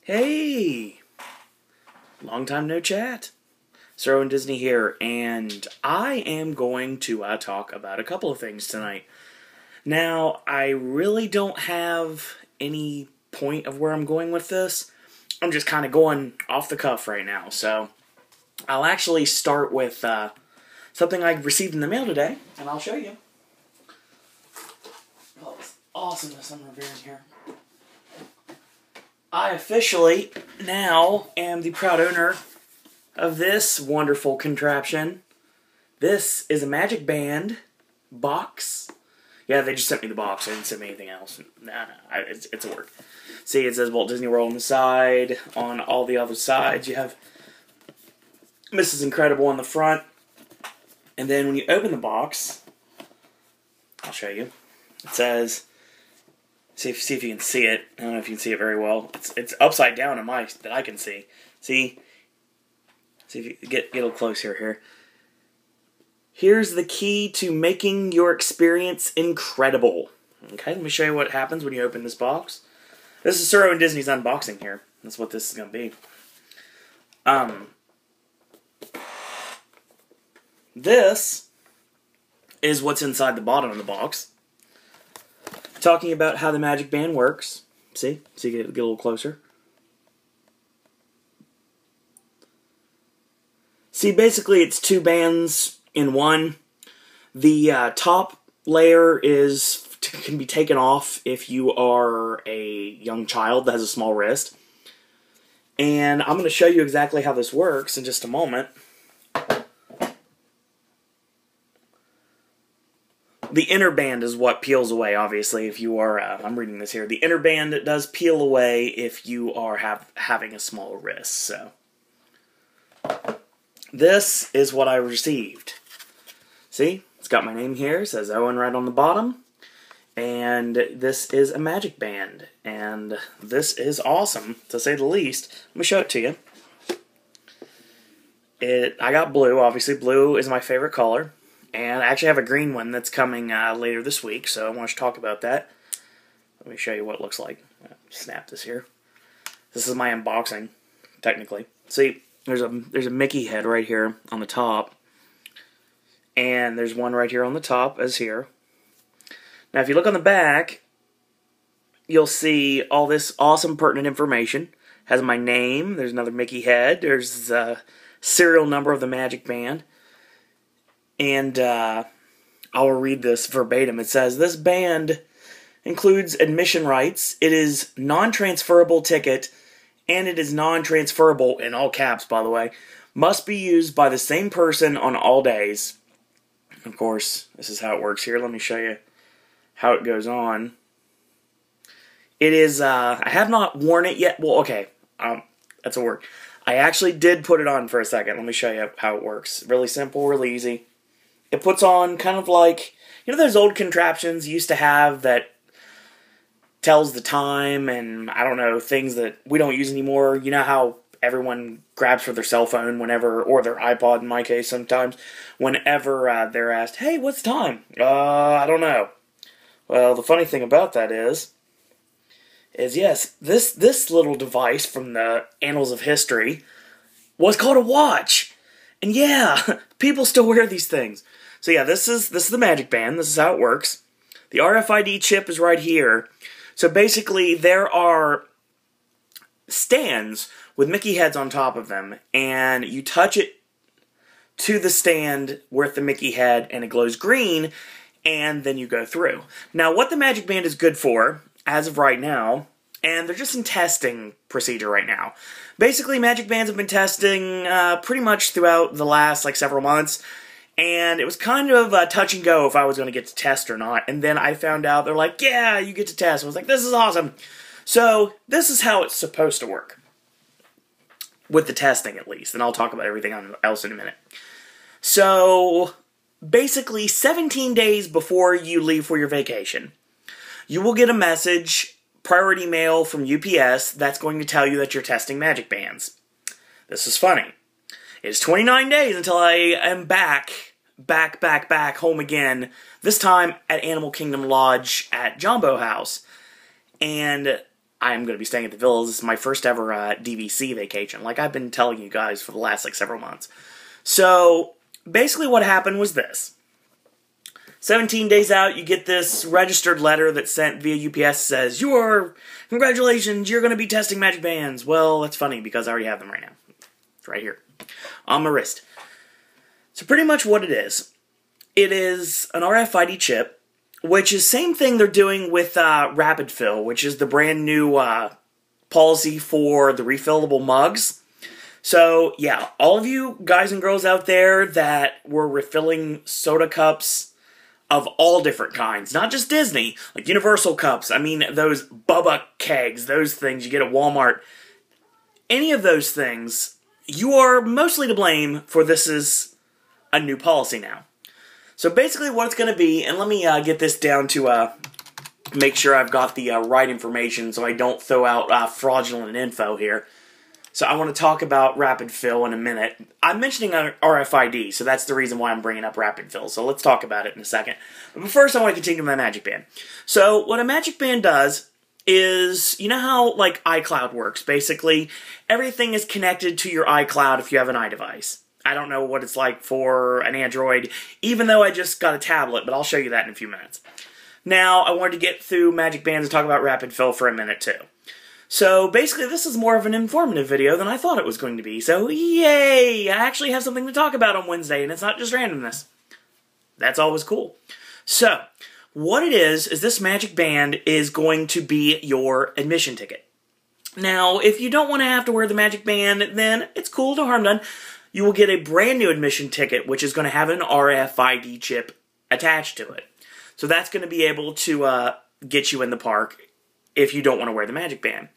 Hey! Long time no chat. Sir and Disney here, and I am going to talk about a couple of things tonight. Now, I really don't have any point of where I'm going with this. I'm just kind of going off the cuff right now, so I'll actually start with something I received in the mail today, and I'll show you. Oh, it's awesomeness I'm revering here. I officially now am the proud owner of this wonderful contraption. This is a Magic Band box. Yeah, they just sent me the box. They didn't send me anything else. Nah, it's a work. See, it says Walt Disney World on the side. On all the other sides, you have Mrs. Incredible on the front. And then when you open the box, I'll show you. It says, see if you can see it. I don't know if you can see it very well. It's upside down in that I can see. See if you get a little closer here. Here's the key to making your experience incredible. Okay, let me show you what happens when you open this box. This is Sir and Disney's unboxing here. That's what this is going to be. This is what's inside the bottom of the box. Talking about how the Magic Band works. See? So you get a little closer. See, basically it's two bands in one. The top layer can be taken off if you are a young child that has a small wrist. And I'm going to show you exactly how this works in just a moment. The inner band is what peels away, obviously, if you are, I'm reading this here. The inner band does peel away if you are having a small wrist, so. This is what I received. See? It's got my name here. It says Owen right on the bottom. And this is a Magic Band. And this is awesome, to say the least. Let me show it to you. I got blue, obviously. Blue is my favorite color. And I actually have a green one that's coming later this week, so I want to talk about that. Let me show you what it looks like. Snap this here. This is my unboxing, technically. See, there's a Mickey head right here on the top. And there's one right here on the top, as here. Now, if you look on the back, you'll see all this awesome pertinent information. It has my name. There's another Mickey head. There's the serial number of the Magic Band. And I'll read this verbatim. It says, this band includes admission rights. It is non-transferable ticket, and it is non-transferable, in all caps, by the way, must be used by the same person on all days. Of course, this is how it works here. Let me show you how it goes on. It is, I have not worn it yet. Well, okay, that's a word. I actually did put it on for a second. Let me show you how it works. Really simple, really easy. It puts on kind of like, you know those old contraptions you used to have that tells the time and, I don't know, things that we don't use anymore? You know how everyone grabs for their cell phone whenever, or their iPod in my case sometimes, whenever they're asked, hey, what's the time? I don't know. Well, the funny thing about that is yes, this little device from the annals of history was called a watch. And yeah, people still wear these things. So yeah, this is the Magic Band. This is how it works. The RFID chip is right here. So basically, there are stands with Mickey heads on top of them, and you touch it to the stand with the Mickey head, and it glows green, and then you go through. Now, what the Magic Band is good for, as of right now, and they're just in testing procedure right now. Basically, Magic Bands have been testing pretty much throughout the last, several months, and it was kind of touch and go if I was going to get to test or not. And then I found out, they're like, yeah, you get to test. I was like, this is awesome. So, this is how it's supposed to work. With the testing, at least. And I'll talk about everything else in a minute. So, basically, 17 days before you leave for your vacation, you will get a message, priority mail from UPS, that's going to tell you that you're testing Magic Bands. This is funny. It's 29 days until I am back home again, this time at Animal Kingdom Lodge at Jumbo House. And I'm going to be staying at the Villas. This is my first ever DVC vacation, like I've been telling you guys for the last like several months. So basically what happened was this. 17 days out, you get this registered letter that's sent via UPS says, congratulations, you're going to be testing Magic Bands. Well, that's funny because I already have them right now. It's right here on my wrist. So pretty much what it is an RFID chip, which is same thing they're doing with Rapid Fill, which is the brand new policy for the refillable mugs. So yeah, all of you guys and girls out there that were refilling soda cups of all different kinds, not just Disney, like Universal cups, I mean those Bubba kegs, those things you get at Walmart, any of those things, you are mostly to blame for this is a new policy now. So basically what it's going to be, and let me get this down to make sure I've got the right information so I don't throw out fraudulent info here. So I want to talk about Rapid Fill in a minute. I'm mentioning RFID, so that's the reason why I'm bringing up Rapid Fill. So let's talk about it in a second. But first I want to continue with my Magic Band. So what a Magic Band does is, you know how like iCloud works? Basically, everything is connected to your iCloud if you have an iDevice. I don't know what it's like for an Android, even though I just got a tablet, but I'll show you that in a few minutes. Now, I wanted to get through Magic Bands and talk about Rapid Fill for a minute, too. So, basically, this is more of an informative video than I thought it was going to be, so yay! I actually have something to talk about on Wednesday, and it's not just randomness. That's always cool. So, what it is this Magic Band is going to be your admission ticket. Now, if you don't want to have to wear the Magic Band, then it's cool, no harm done. You will get a brand new admission ticket, which is going to have an RFID chip attached to it. So that's going to be able to get you in the park if you don't want to wear the Magic Band.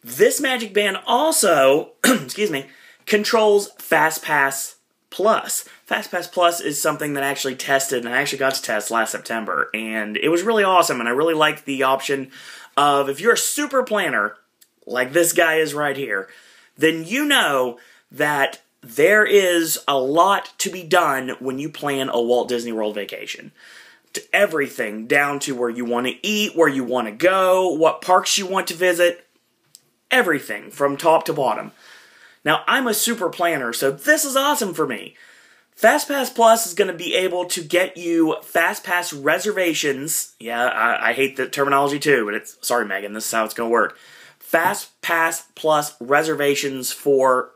This Magic Band also, excuse me, controls Fastpass Plus. Fastpass Plus is something that I actually tested, and I actually got to test last September, and it was really awesome, and I really liked the option of, if you're a super planner, like this guy is right here, then you know that there is a lot to be done when you plan a Walt Disney World vacation. Everything, down to where you want to eat, where you want to go, what parks you want to visit, everything from top to bottom. Now, I'm a super planner, so this is awesome for me. Fastpass Plus is going to be able to get you Fastpass reservations. Yeah, I hate the terminology too, but it's, sorry Megan, this is how it's going to work. Fastpass Plus reservations for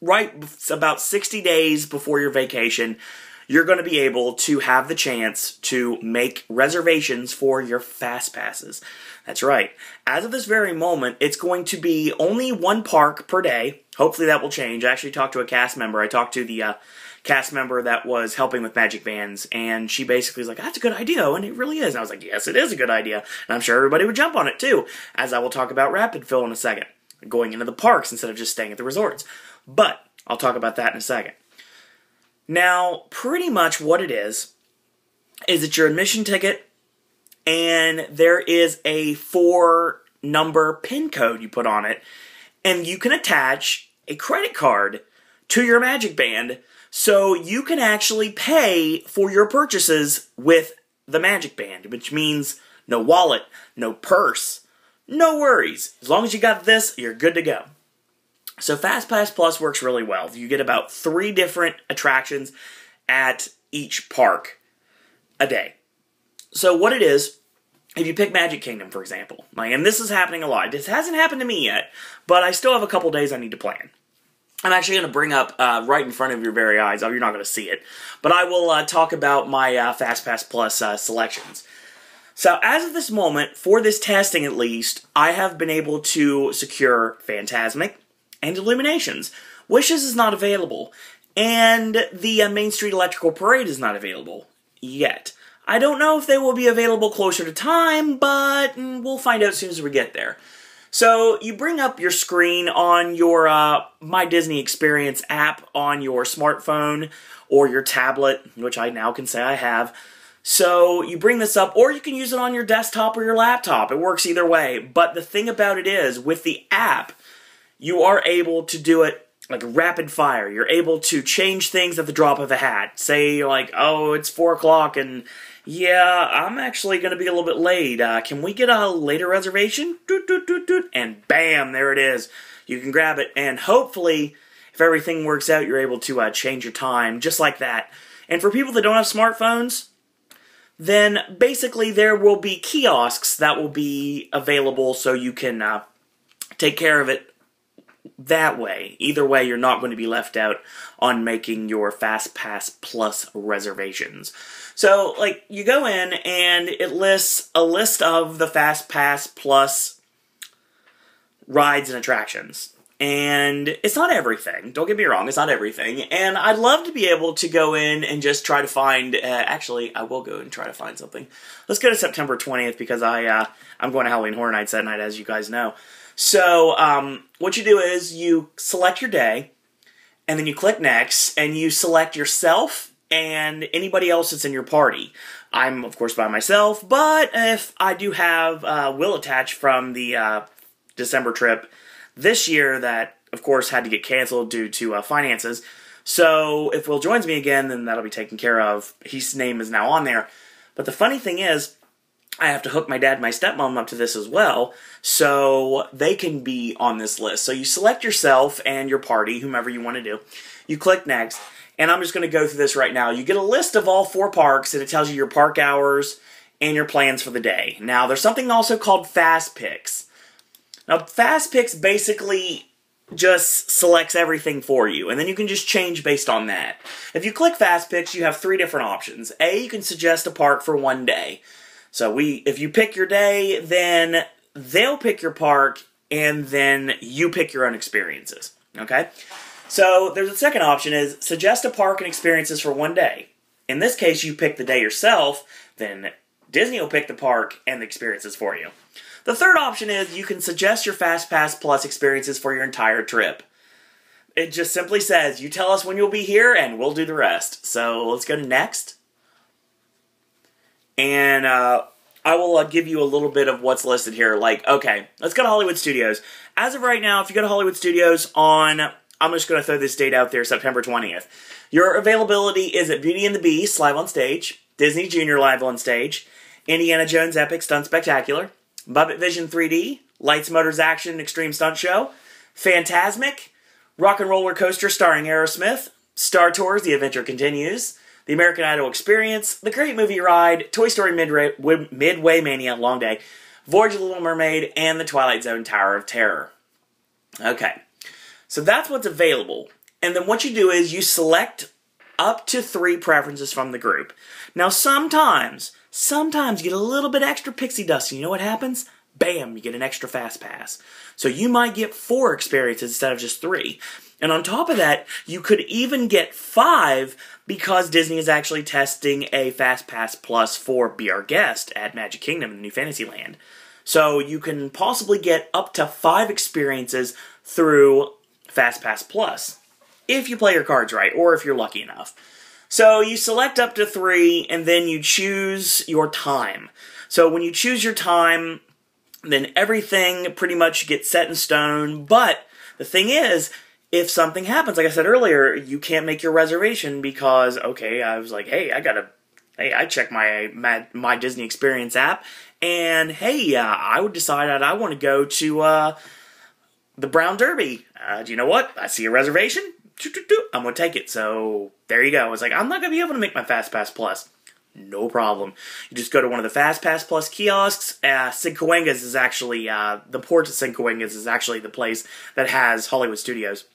right about 60 days before your vacation. You're going to be able to have the chance to make reservations for your Fast Passes. That's right. As of this very moment, it's going to be only one park per day. Hopefully that will change. I actually talked to a cast member. I talked to the cast member that was helping with Magic Bands, and she basically was like, that's a good idea, and it really is. And I was like, yes, it is a good idea. And I'm sure everybody would jump on it too, as I will talk about Rapid Fill in a second. Going into the parks instead of just staying at the resorts. But I'll talk about that in a second. Now, pretty much what it is it's your admission ticket, and there is a 4-number PIN code you put on it, and you can attach a credit card to your Magic Band, so you can actually pay for your purchases with the Magic Band, which means no wallet, no purse, no worries. As long as you got this, you're good to go. So Fastpass Plus works really well. You get about 3 different attractions at each park a day. So what it is, if you pick Magic Kingdom, for example, and this is happening a lot. This hasn't happened to me yet, but I still have a couple days I need to plan. I'm actually going to bring up right in front of your very eyes. Oh, you're not going to see it. But I will talk about my Fastpass Plus selections. So as of this moment, for this testing at least, I have been able to secure Fantasmic and Illuminations. Wishes is not available, and the Main Street Electrical Parade is not available yet. I don't know if they will be available closer to time, but we'll find out as soon as we get there. So you bring up your screen on your My Disney Experience app on your smartphone or your tablet, which I now can say I have. So you bring this up, or you can use it on your desktop or your laptop. It works either way. But the thing about it is, with the app, you are able to do it like rapid fire. You're able to change things at the drop of a hat. Say you're like, oh, it's 4 o'clock and yeah, I'm actually going to be a little bit late. Can we get a later reservation? Doot, doot, doot, doot. And bam, there it is. You can grab it. And hopefully, if everything works out, you're able to change your time just like that. And for people that don't have smartphones, then basically there will be kiosks that will be available so you can take care of it that way. Either way, you're not going to be left out on making your Fastpass Plus reservations. So, like, you go in and it lists a list of the Fastpass Plus rides and attractions. And it's not everything. Don't get me wrong, it's not everything. And I'd love to be able to go in and just try to find... actually, I will go and try to find something. Let's go to September 20th because I'm going to Halloween Horror Nights that night, as you guys know. So, what you do is you select your day, and then you click Next, and you select yourself and anybody else that's in your party. I'm, of course, by myself, but if I do have Will attached from the December trip this year that, of course, had to get canceled due to finances. So, if Will joins me again, then that'll be taken care of. His name is now on there. But the funny thing is, I have to hook my dad and my stepmom up to this as well, so they can be on this list. So you select yourself and your party, whomever you want to do. You click Next, and I'm just going to go through this right now. You get a list of all 4 parks, and it tells you your park hours and your plans for the day. Now, there's something also called Fast Picks. Now, Fast Picks basically just selects everything for you, and then you can just change based on that. If you click Fast Picks, you have 3 different options. A, you can suggest a park for one day. So if you pick your day, then they'll pick your park, and then you pick your own experiences, okay? So there's a second option is suggest a park and experiences for one day. In this case, you pick the day yourself, then Disney will pick the park and the experiences for you. The third option is you can suggest your Fastpass Plus experiences for your entire trip. It just simply says, you tell us when you'll be here, and we'll do the rest. So let's go to Next. And I will give you a little bit of what's listed here. Like, okay, let's go to Hollywood Studios. As of right now, if you go to Hollywood Studios on, I'm just going to throw this date out there, September 20th. Your availability is at Beauty and the Beast, live on stage, Disney Junior live on stage, Indiana Jones Epic Stunt Spectacular, Muppet Vision 3D, Lights, Motors, Action Extreme Stunt Show, Fantasmic, Rock and Roller Coaster starring Aerosmith, Star Tours, The Adventure Continues, The American Idol Experience, The Great Movie Ride, Toy Story Midway Mania, Long Day, Voyage of the Little Mermaid, and The Twilight Zone Tower of Terror. Okay, so that's what's available. And then what you do is you select up to 3 preferences from the group. Now sometimes you get a little bit extra pixie dust, and you know what happens? Bam, you get an extra Fast Pass. So you might get 4 experiences instead of just 3. And on top of that, you could even get 5 because Disney is actually testing a Fastpass Plus for Be Our Guest at Magic Kingdom in the New Fantasyland. So you can possibly get up to 5 experiences through Fastpass Plus if you play your cards right, or if you're lucky enough. So you select up to 3, and then you choose your time. So when you choose your time, then everything pretty much gets set in stone. But the thing is, if something happens, like I said earlier, you can't make your reservation because, okay, I was like, hey, I checked my Disney Experience app, and hey, I would decide that I want to go to the Brown Derby. Do you know what? I see a reservation. I'm going to take it. So there you go. I was like, I'm not going to be able to make my Fastpass Plus. No problem. You just go to one of the Fastpass Plus kiosks. Cinquengas is actually, the port of Cinquengas is actually the place that has Hollywood Studios.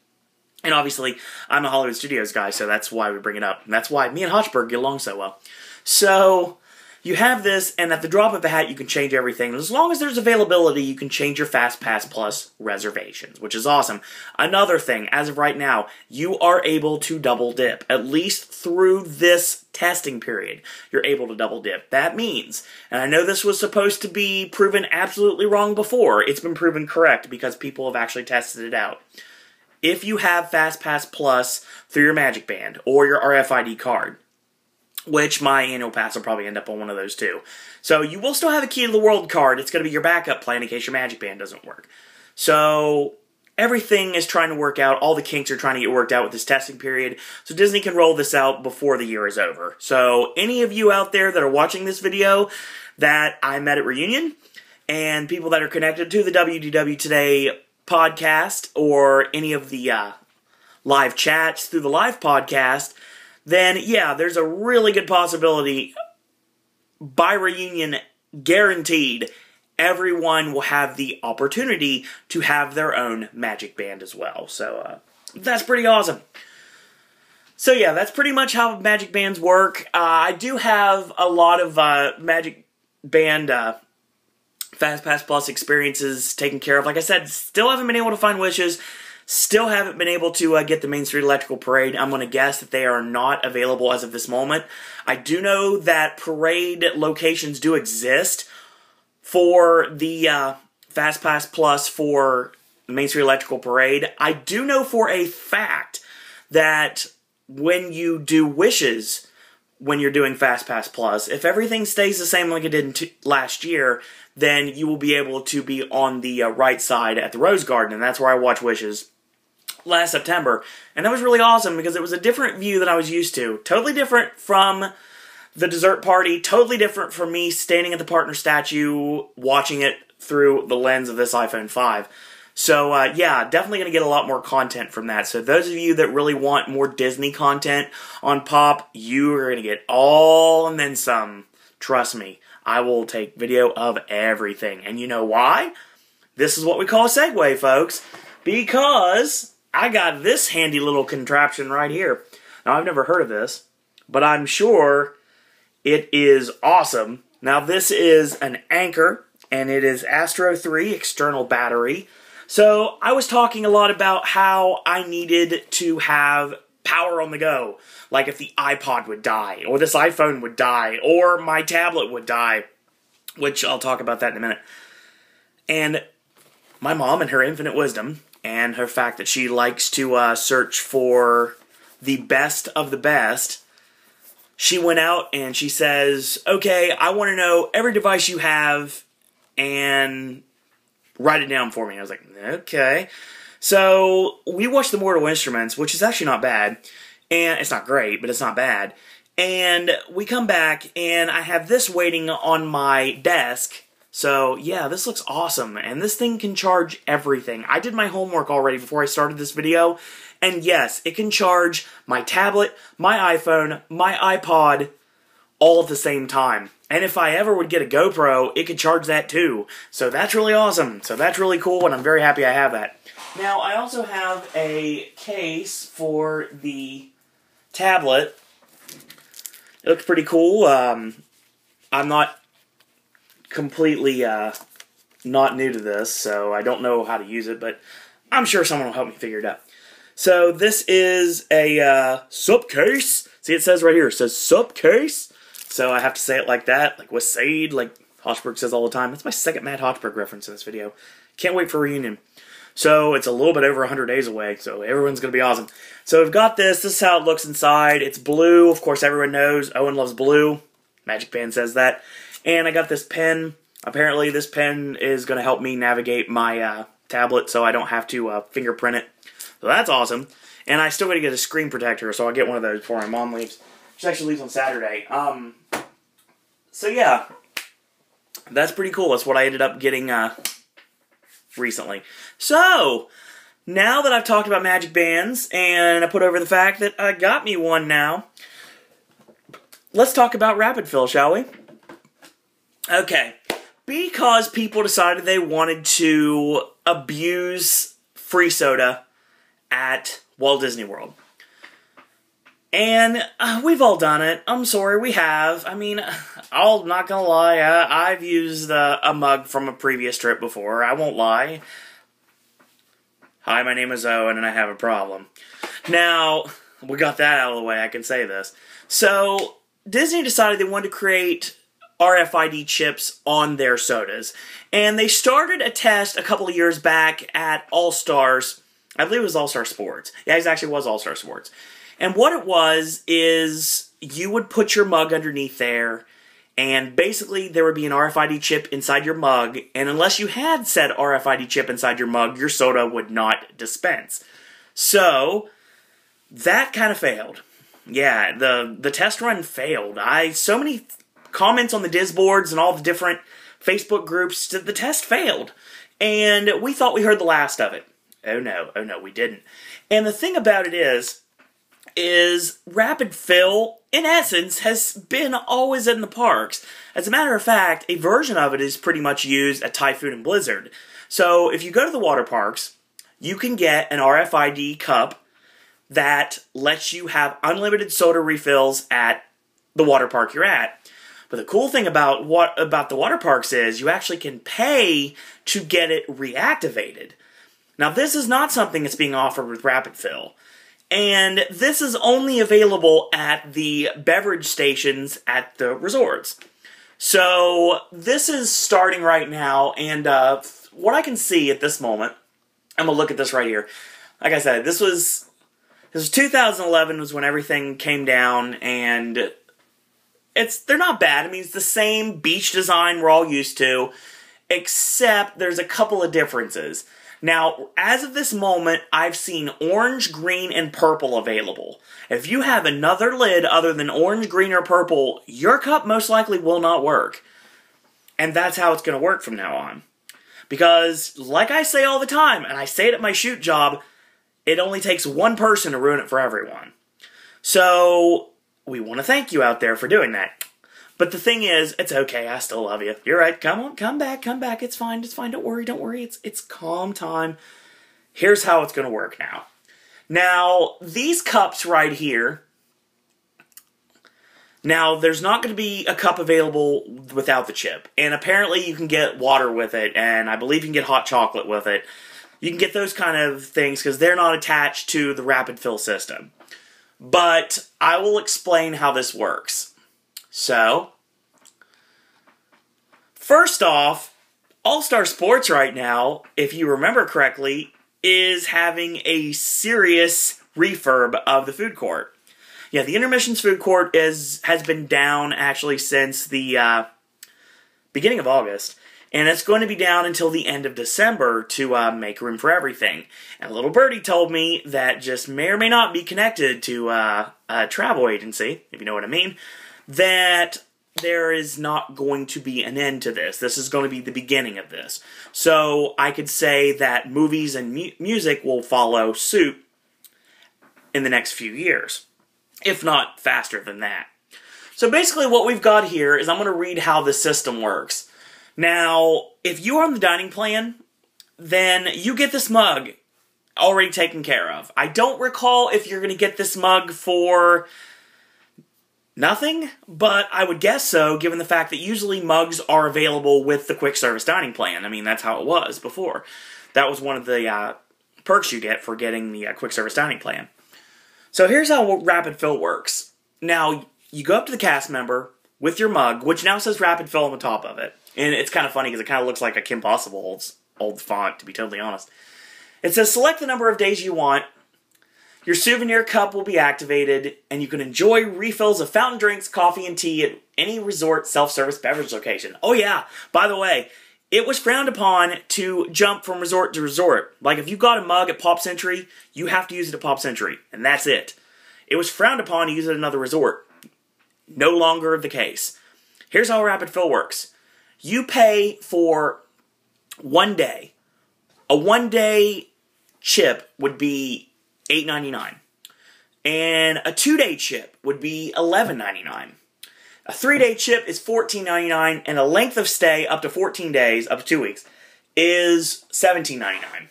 And obviously, I'm a Hollywood Studios guy, so that's why we bring it up. And that's why me and Hotchberg get along so well. So, you have this, and at the drop of a hat, you can change everything. And as long as there's availability, you can change your Fastpass Plus reservations, which is awesome. Another thing, as of right now, you are able to double dip. At least through this testing period, you're able to double dip. That means, and I know this was supposed to be proven absolutely wrong before, it's been proven correct because people have actually tested it out. If you have Fastpass Plus through your Magic Band or your RFID card, which my annual pass will probably end up on one of those too. So you will still have a Key to the World card. It's going to be your backup plan in case your Magic Band doesn't work. So everything is trying to work out. All the kinks are trying to get worked out with this testing period, so Disney can roll this out before the year is over. So any of you out there that are watching this video that I met at Reunion, and people that are connected to the WDW Today podcast, or any of the live chats through the live podcast, then yeah, there's a really good possibility, by Reunion, guaranteed, everyone will have the opportunity to have their own Magic Band as well. So, that's pretty awesome. So yeah, that's pretty much how Magic Bands work. I do have a lot of Magic Band Fastpass Plus experiences taken care of. Like I said, still haven't been able to find wishes. Still haven't been able to get the Main Street Electrical Parade. I'm going to guess that they are not available as of this moment. I do know that parade locations do exist for the Fastpass Plus for the Main Street Electrical Parade. I do know for a fact that when you do wishes, when you're doing Fastpass Plus, if everything stays the same like it did last year, then you will be able to be on the right side at the Rose Garden, and that's where I watch wishes last September. And that was really awesome because it was a different view than I was used to. Totally different from the dessert party, totally different from me standing at the partner statue, watching it through the lens of this iPhone 5. So, yeah, definitely going to get a lot more content from that. So those of you that really want more Disney content on Pop, you are going to get all and then some. Trust me, I will take video of everything. And you know why? This is what we call a segue, folks. Because I got this handy little contraption right here. Now, I've never heard of this, but I'm sure it is awesome. Now, this is an Anchor, and it is Astro 3 external battery. So, I was talking a lot about how I needed to have power on the go. Like if the iPod would die, or this iPhone would die, or my tablet would die, which I'll talk about that in a minute. And my mom, in her infinite wisdom, and her fact that she likes to search for the best of the best, she went out and she says, okay, I want to know every device you have and write it down for me. I was like, okay. So we watched the Mortal Instruments, which is actually not bad. And it's not great, but it's not bad. And we come back and I have this waiting on my desk. So yeah, this looks awesome. And this thing can charge everything. I did my homework already before I started this video. And yes, it can charge my tablet, my iPhone, my iPod, all at the same time. And if I ever would get a GoPro, it could charge that too. So that's really awesome. So that's really cool, and I'm very happy I have that. Now, I also have a case for the tablet. It looks pretty cool. I'm not completely not new to this, so I don't know how to use it, but I'm sure someone will help me figure it out. So this is a sup case. See, it says right here, it says sup case. So I have to say it like that, like with Sade, like Hochberg says all the time. That's my second Matt Hochberg reference in this video. Can't wait for Reunion. So it's a little bit over 100 days away, so everyone's going to be awesome. So we've got this. This is how it looks inside. It's blue. Of course, everyone knows Owen loves blue. Magic Band says that. And I got this pen. Apparently, this pen is going to help me navigate my tablet so I don't have to fingerprint it. So that's awesome. And I still got to get a screen protector, so I'll get one of those before my mom leaves. She actually leaves on Saturday. So yeah, that's pretty cool. That's what I ended up getting recently. So, now that I've talked about Magic Bands, and I put over the fact that I got me one now, let's talk about Rapid Fill, shall we? Okay, because people decided they wanted to abuse free soda at Walt Disney World. And we've all done it. I'm sorry, we have. I mean, I'm not gonna lie, I've used a mug from a previous trip before. I won't lie. Hi, my name is Owen, and I have a problem. Now, we got that out of the way, I can say this. So, Disney decided they wanted to create RFID chips on their sodas. And they started a test a couple of years back at All-Stars. I believe it was All-Star Sports. Yeah, it actually was All-Star Sports. And what it was is you would put your mug underneath there, And basically, there would be an RFID chip inside your mug, and unless you had said RFID chip inside your mug, your soda would not dispense. So, that kind of failed. Yeah, the test run failed. So many comments on the Diz boards and all the different Facebook groups, the test failed. And we thought we heard the last of it. Oh no, we didn't. And the thing about it is rapid fill, in essence, has been always in the parks. As a matter of fact, a version of it is pretty much used at Typhoon and Blizzard. So if you go to the water parks, you can get an RFID cup that lets you have unlimited soda refills at the water park you're at. But the cool thing about the water parks is you actually can pay to get it reactivated. Now, this is not something that's being offered with Rapid Fill. And this is only available at the beverage stations at the resorts. So, this is starting right now, and what I can see at this moment, I'm going to look at this right here. Like I said, this was 2011 was when everything came down, and they're not bad. I mean, it's the same beach design we're all used to, except there's a couple of differences. Now, as of this moment, I've seen orange, green, and purple available. If you have another lid other than orange, green, or purple, your cup most likely will not work. And that's how it's going to work from now on. Because, like I say all the time, and I say it at my shoot job, it only takes one person to ruin it for everyone. So, we want to thank you out there for doing that. But the thing is, it's okay, I still love you. You're right, come on, come back, it's fine, don't worry, it's calm time. Here's how it's gonna work now. Now, these cups right here, now, there's not gonna be a cup available without the chip. And apparently you can get water with it, and I believe you can get hot chocolate with it. You can get those kind of things, because they're not attached to the rapid fill system. But I will explain how this works. So, first off, All-Star Sports right now, if you remember correctly, is having a serious refurb of the food court. Yeah, the Intermissions food court has been down actually since the beginning of August. And it's going to be down until the end of December to make room for everything. And a little birdie told me that just may or may not be connected to a travel agency, if you know what I mean, that there is not going to be an end to this. This is going to be the beginning of this. So I could say that movies and music will follow suit in the next few years, if not faster than that. So basically what we've got here is I'm going to read how the system works. Now, if you are on the dining plan, then you get this mug already taken care of. I don't recall if you're going to get this mug for nothing, but I would guess so, given the fact that usually mugs are available with the quick service dining plan. I mean, that's how it was before. That was one of the perks you get for getting the quick service dining plan. So here's how Rapid Fill works. Now, you go up to the cast member with your mug, which now says Rapid Fill on the top of it. And it's kind of funny because it kind of looks like a Kim Possible old font, to be totally honest. It says, select the number of days you want. Your souvenir cup will be activated, and you can enjoy refills of fountain drinks, coffee, and tea at any resort self-service beverage location. Oh yeah, by the way, it was frowned upon to jump from resort to resort. Like if you got a mug at Pop Century, you have to use it at Pop Century, and that's it. It was frowned upon to use it at another resort. No longer the case. Here's how Rapid Fill works. You pay for 1 day. A 1-day chip would be $8.99. And a 2-day chip would be $11.99. A 3-day chip is $14.99, and a length of stay up to 14 days, up to 2 weeks, is $17.99.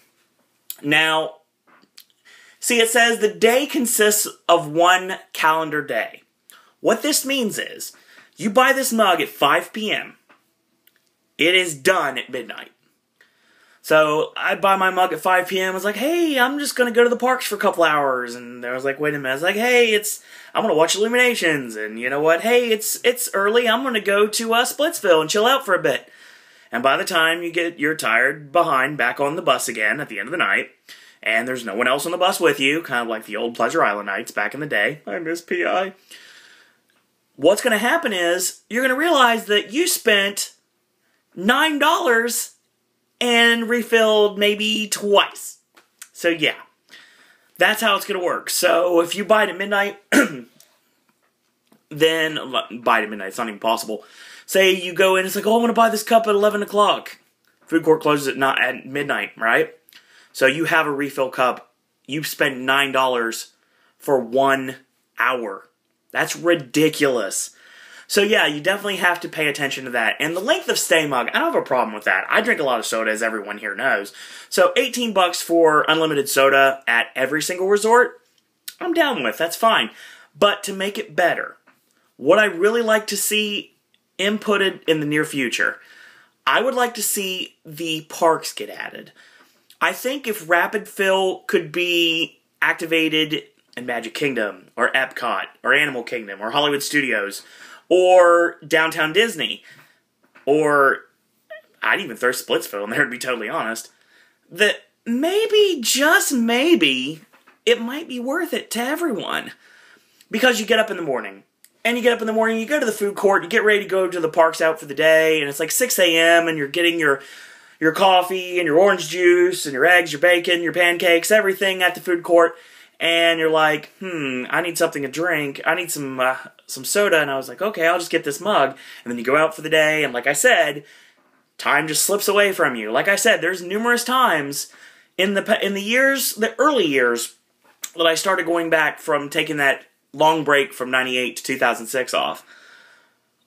Now, see, it says the day consists of 1 calendar day. What this means is, you buy this mug at 5 p.m., it is done at midnight. So, I buy my mug at 5 p.m. I was like, hey, I'm just going to go to the parks for a couple hours. And I was like, wait a minute. I was like, hey, I'm going to watch Illuminations. And you know what? Hey, it's early. I'm going to go to Splitsville and chill out for a bit. And by the time you're tired, behind, back on the bus again at the end of the night, and there's no one else on the bus with you, kind of like the old Pleasure Island nights back in the day. I miss PI. what's going to happen is you're going to realize that you spent $9 and refilled maybe twice. So yeah, that's how it's going to work. So if you buy it at midnight, then buy it at midnight. It's not even possible. Say you go in, it's like, oh, I want to buy this cup at 11 o'clock. Food court closes at midnight, right? So you have a refill cup. You spend $9 for 1 hour. That's ridiculous. So yeah, you definitely have to pay attention to that. And the length of stay mug, I don't have a problem with that. I drink a lot of soda, as everyone here knows. So $18 for unlimited soda at every single resort, I'm down with. That's fine. But to make it better, what I really like to see inputted in the near future, I would like to see the parks get added. I think if Rapid Fill could be activated in Magic Kingdom, or Epcot, or Animal Kingdom, or Hollywood Studios, or Downtown Disney, or I'd even throw Splitsville in there, to be totally honest, that maybe, just maybe, it might be worth it to everyone. Because you get up in the morning, and you go to the food court, you get ready to go to the parks out for the day, and it's like 6 a.m., and you're getting your coffee, and your orange juice, and your eggs, your bacon, your pancakes, everything at the food court, and you're like, I need something to drink, I need some soda, and I was like, okay, I'll just get this mug, and then you go out for the day, and like I said, time just slips away from you. Like I said, there's numerous times in the early years, that I started going back from taking that long break from 98 to 2006 off.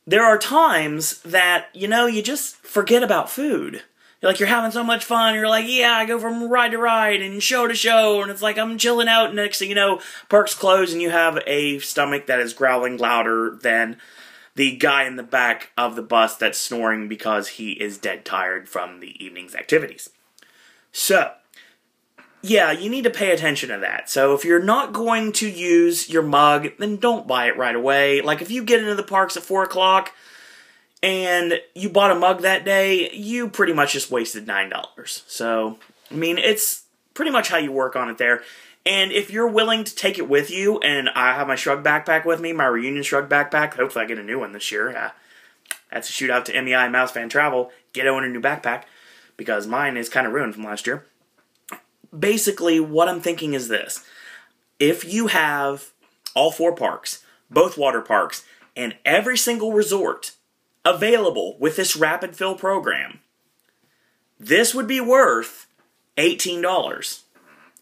There are times that, you just forget about food. You're having so much fun, you're like, yeah, I go from ride to ride and show to show, and it's like I'm chilling out, and next thing you know, parks close, and you have a stomach that is growling louder than the guy in the back of the bus that's snoring because he is dead tired from the evening's activities. So, yeah, you need to pay attention to that. So if you're not going to use your mug, then don't buy it right away. Like if you get into the parks at 4 o'clock, and you bought a mug that day, you pretty much just wasted $9. So, I mean, it's pretty much how you work on it there. And if you're willing to take it with you, and I have my Shrug backpack with me, my Reunion Shrug backpack, hopefully I get a new one this year. That's a shout out to MEI and Mouse Fan Travel. Get Owen a new backpack, because mine is kind of ruined from last year. Basically, what I'm thinking is this. If you have all 4 parks, both water parks, and every single resort available with this Rapid Fill program, this would be worth $18.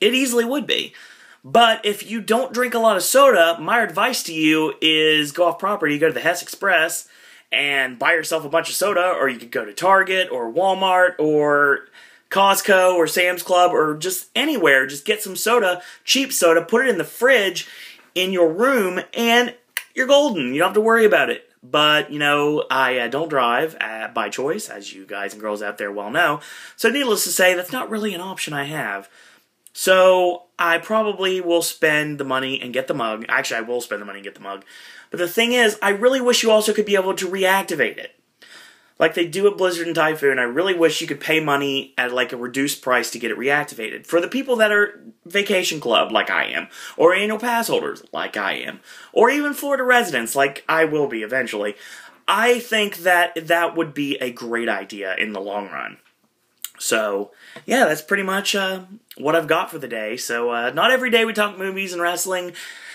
It easily would be. But if you don't drink a lot of soda, my advice to you is go off property, go to the Hess Express, and buy yourself a bunch of soda, or you could go to Target, or Walmart, or Costco, or Sam's Club, or just anywhere. Just get some soda, cheap soda, put it in the fridge in your room, and you're golden. You don't have to worry about it. But, I don't drive by choice, as you guys and girls out there well know. So needless to say, that's not really an option I have. So I probably will spend the money and get the mug. Actually, I will spend the money and get the mug. But the thing is, I really wish you also could be able to reactivate it. Like they do at Blizzard and Typhoon, I really wish you could pay money at like a reduced price to get it reactivated. For the people that are Vacation Club, like I am, or annual pass holders, like I am, or even Florida residents, like I will be eventually, I think that that would be a great idea in the long run. So, yeah, that's pretty much what I've got for the day. So, not every day we talk movies and wrestling.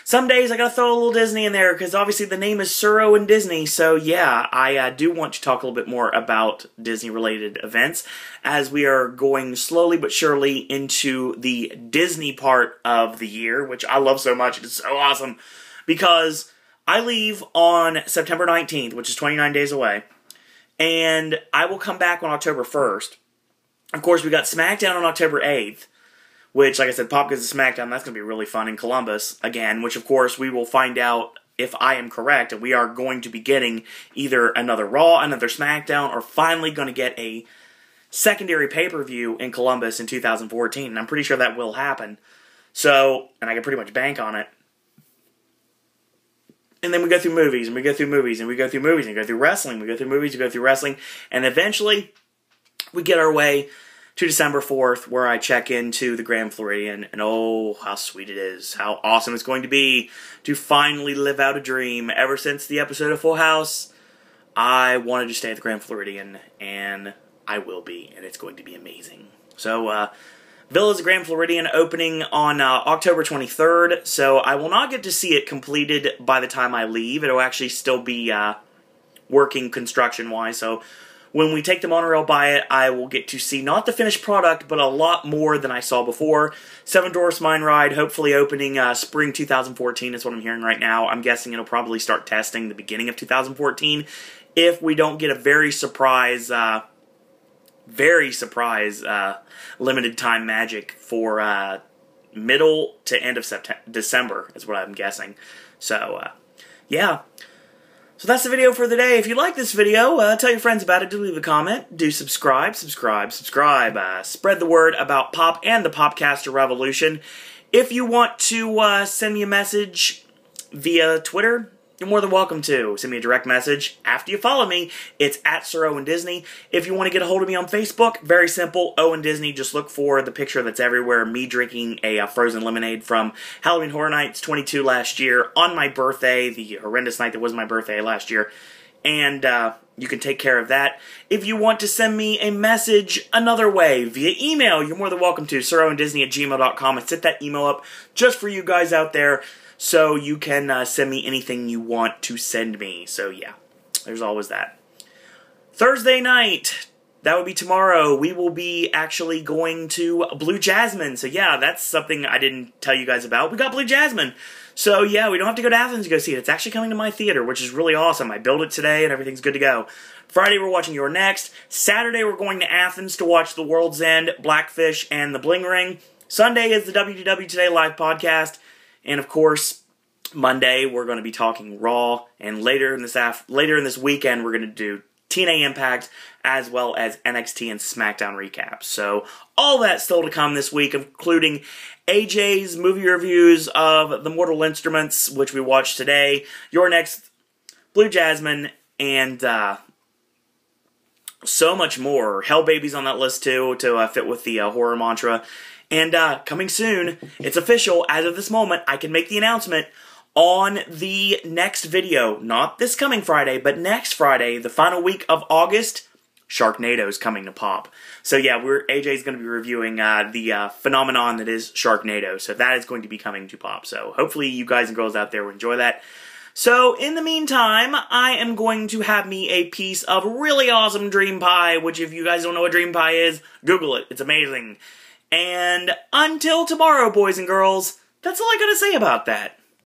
Some days I gotta throw a little Disney in there, because obviously the name is Suro and Disney, so yeah, I do want to talk a little bit more about Disney-related events, as we are going slowly but surely into the Disney part of the year, which I love so much. It's so awesome, because I leave on September 19th, which is 29 days away, and I will come back on October 1st. Of course, we got SmackDown on October 8th, which, like I said, Pop Goes to SmackDown, that's going to be really fun in Columbus, again, which, of course, we will find out if I am correct, and we are going to be getting either another Raw, another SmackDown, or finally going to get a secondary pay-per-view in Columbus in 2014, and I'm pretty sure that will happen. So, and I can pretty much bank on it. And then we go through movies, and we go through movies, and we go through movies, and we go through wrestling, we go through movies, we go through wrestling, and eventually we get our way to December 4th, where I check into the Grand Floridian, and oh, how sweet it is, how awesome it's going to be to finally live out a dream. Ever since the episode of Full House, I wanted to stay at the Grand Floridian, and I will be, and it's going to be amazing. So, Villa's Grand Floridian opening on October 23rd, so I will not get to see it completed by the time I leave. It'll actually still be working construction-wise, so when we take the monorail by it, I will get to see not the finished product, but a lot more than I saw before. Seven Dwarfs Mine Ride, hopefully opening spring 2014 is what I'm hearing right now. I'm guessing it'll probably start testing the beginning of 2014 if we don't get a very surprise limited time magic for middle to end of December is what I'm guessing. So, yeah. So that's the video for the day. If you like this video, tell your friends about it. Do leave a comment. Do subscribe. Spread the word about Pop and the Popcaster Revolution. If you want to send me a message via Twitter, you're more than welcome to. Send me a direct message after you follow me. It's at Sir Owen Disney. If you want to get a hold of me on Facebook, very simple, Owen Disney. Just look for the picture that's everywhere, me drinking a frozen lemonade from Halloween Horror Nights 22 last year on my birthday, the horrendous night that was my birthday last year. And you can take care of that. If you want to send me a message another way, via email, you're more than welcome to. SirOwenDisney@gmail.com. I set that email up just for you guys out there, so you can send me anything you want to send me. So yeah, there's always that. Thursday night, that would be tomorrow, we will be actually going to Blue Jasmine. So yeah, that's something I didn't tell you guys about. We got Blue Jasmine. So yeah, we don't have to go to Athens to go see it. It's actually coming to my theater, which is really awesome. I built it today and everything's good to go. Friday, we're watching You're Next. Saturday, we're going to Athens to watch The World's End, Blackfish, and The Bling Ring. Sunday is the WDW Today live podcast. And of course, Monday we're going to be talking Raw, and later in this weekend we're going to do TNA Impact as well as NXT and SmackDown recaps. So all that still to come this week, including AJ's movie reviews of The Mortal Instruments, which we watched today, Your Next, Blue Jasmine, and so much more. Hell Baby's on that list too, to fit with the horror mantra. And coming soon, it's official, as of this moment, I can make the announcement on the next video. Not this coming Friday, but next Friday, the final week of August, Sharknado's coming to Pop. So yeah, AJ's going to be reviewing the phenomenon that is Sharknado. So that is going to be coming to Pop. So hopefully you guys and girls out there will enjoy that. So, in the meantime, I am going to have me a piece of really awesome dream pie, which if you guys don't know what dream pie is, Google it. It's amazing. And until tomorrow, boys and girls, that's all I gotta say about that.